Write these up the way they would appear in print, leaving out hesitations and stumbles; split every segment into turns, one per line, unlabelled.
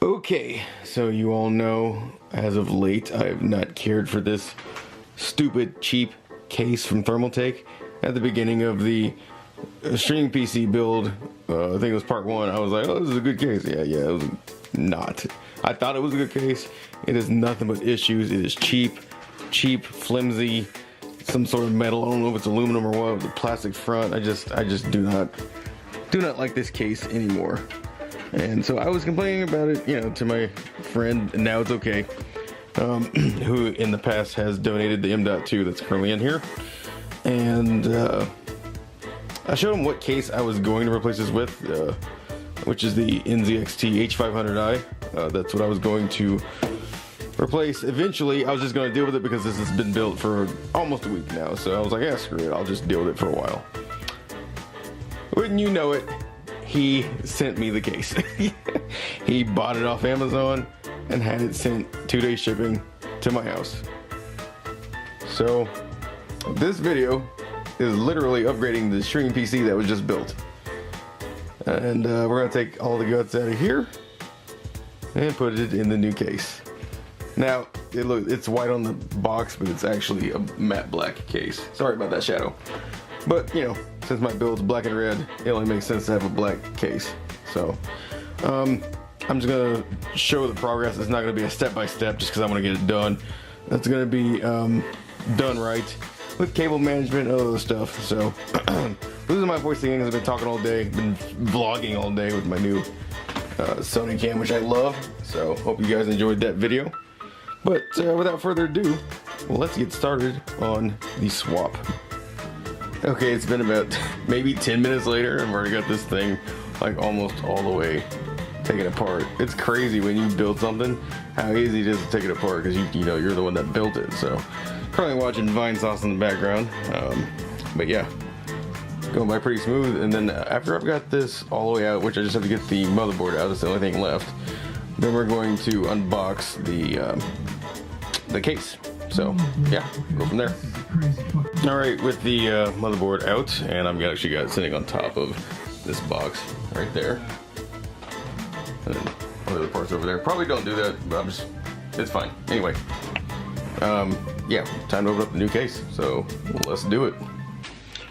Okay, so you all know, as of late, I have not cared for this stupid, cheap case from Thermaltake. At the beginning of the streaming PC build, I think it was part 1, I was like, oh, this is a good case. Yeah, it was not. I thought it was a good case. It is nothing but issues. It is cheap, flimsy, some sort of metal. I don't know if it's aluminum or what, with a plastic front. I just do not like this case anymore. And so I was complaining about it, you know, to my friend, and now it's okay, who in the past has donated the M.2 that's currently in here. And I showed him what case I was going to replace this with, which is the NZXT H500i. That's what I was going to replace. Eventually, I was just going to deal with it because this has been built for almost a week now. So I was like, yeah, screw it, I'll just deal with it for a while. Wouldn't you know it, he sent me the case. He bought it off Amazon and had it sent 2-day shipping to my house. So this video is literally upgrading the streaming PC that was just built. And we're gonna take all the guts out of here and put it in the new case. Now, it's white on the box, but it's actually a matte black case. Sorry about that shadow. But, you know, since my build's black and red, it only makes sense to have a black case. So, I'm just gonna show the progress. It's not gonna be a step-by-step just because I want to get it done. That's gonna be done right with cable management and all other stuff. So, losing my voice again because I've been talking all day, been vlogging all day with my new Sony cam, which I love. So, hope you guys enjoyed that video. But without further ado, let's get started on the swap. Okay, it's been about maybe 10 minutes later and I've already got this thing like almost all the way taken apart. It's crazy when you build something, how easy it is to take it apart because you know you're the one that built it. So currently watching Vine Sauce in the background, but yeah, going by pretty smooth. And then after I've got this all the way out, which I just have to get the motherboard out, that's the only thing left, then we're going to unbox the case. So yeah, go from there. Alright, with the motherboard out, and I've actually got it sitting on top of this box right there. And then one of the parts over there. Probably don't do that, but it's fine. Anyway, yeah, time to open up the new case. So let's do it.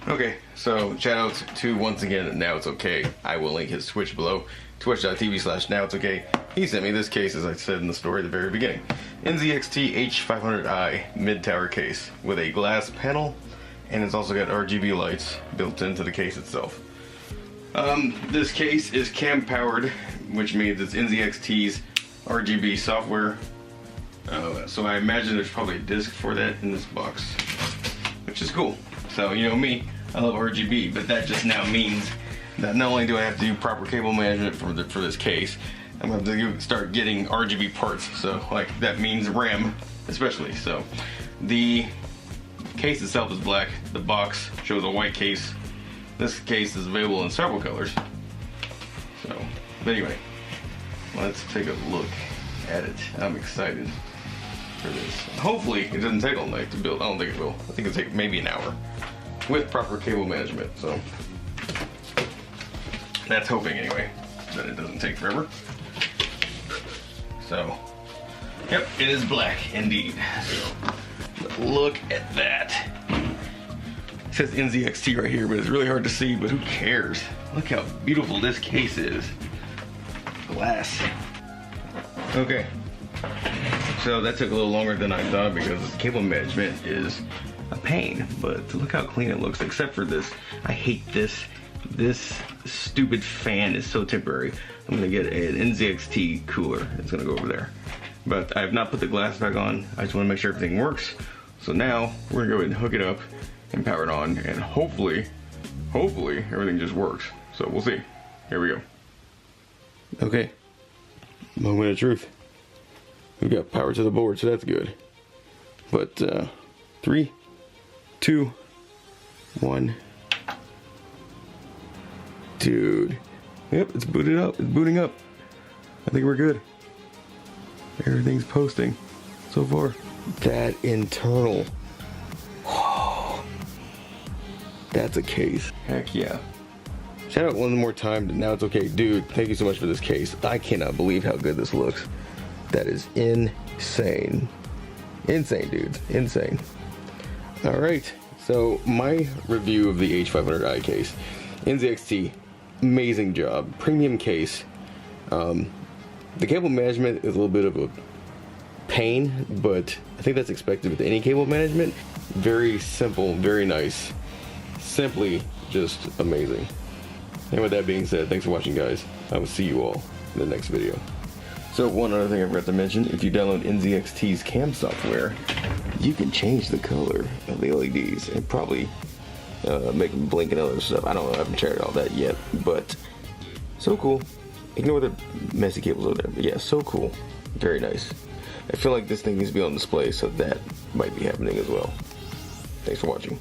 Okay, so shout out to, once again, Now It's Okay. I will link his Twitch below. Twitch.tv/NowIt'sOK. He sent me this case, as I said in the story at the very beginning. NZXT H500i mid-tower case with a glass panel, and it's also got RGB lights built into the case itself. This case is cam powered, which means it's NZXT's RGB software. So I imagine there's probably a disc for that in this box, which is cool. So you know me, I love RGB, but that just now means that not only do I have to do proper cable management for this case, I'm going to have to start getting RGB parts. So like that means RAM especially. So the case itself is black. The box shows a white case. This case is available in several colors. So, but anyway, let's take a look at it. I'm excited for this. Hopefully it doesn't take all night to build. I don't think it will. I think it'll take maybe an hour with proper cable management. So that's hoping anyway, that it doesn't take forever. So, yep, it is black indeed. So, look at that. It says NZXT right here, but it's really hard to see, but who cares? Look how beautiful this case is. Glass. Okay. So that took a little longer than I thought because cable management is a pain, but look how clean it looks, except for this. I hate this. This stupid fan is so temporary. I'm gonna get an NZXT cooler. It's gonna go over there. But I have not put the glass back on. I just wanna make sure everything works. So now we're gonna go ahead and hook it up and power it on, and hopefully everything just works. So we'll see. Here we go. Okay, moment of truth. We got power to the board, so that's good. But 3, 2, 1. Dude. Yep, it's booted up. It's booting up. I think we're good. Everything's posting so far. That internal. Oh, that's a case. Heck yeah. Shout out one more time to Now It's Okay. Dude, thank you so much for this case. I cannot believe how good this looks. That is insane. Insane, dudes. Insane. Alright, so my review of the H500i case. NZXT, amazing job. Premium case. The cable management is a little bit of a pain, but I think that's expected with any cable management. Very simple, very nice. Simply just amazing. And with that being said, thanks for watching, guys. I will see you all in the next video. So one other thing I forgot to mention, if you download NZXT's cam software, you can change the color of the LEDs and probably make them blink and other stuff. I don't know, I haven't tried all that yet, but so cool. Ignore the messy cables over there, but yeah, so cool. Very nice. I feel like this thing needs to be on display, so that might be happening as well. Thanks for watching.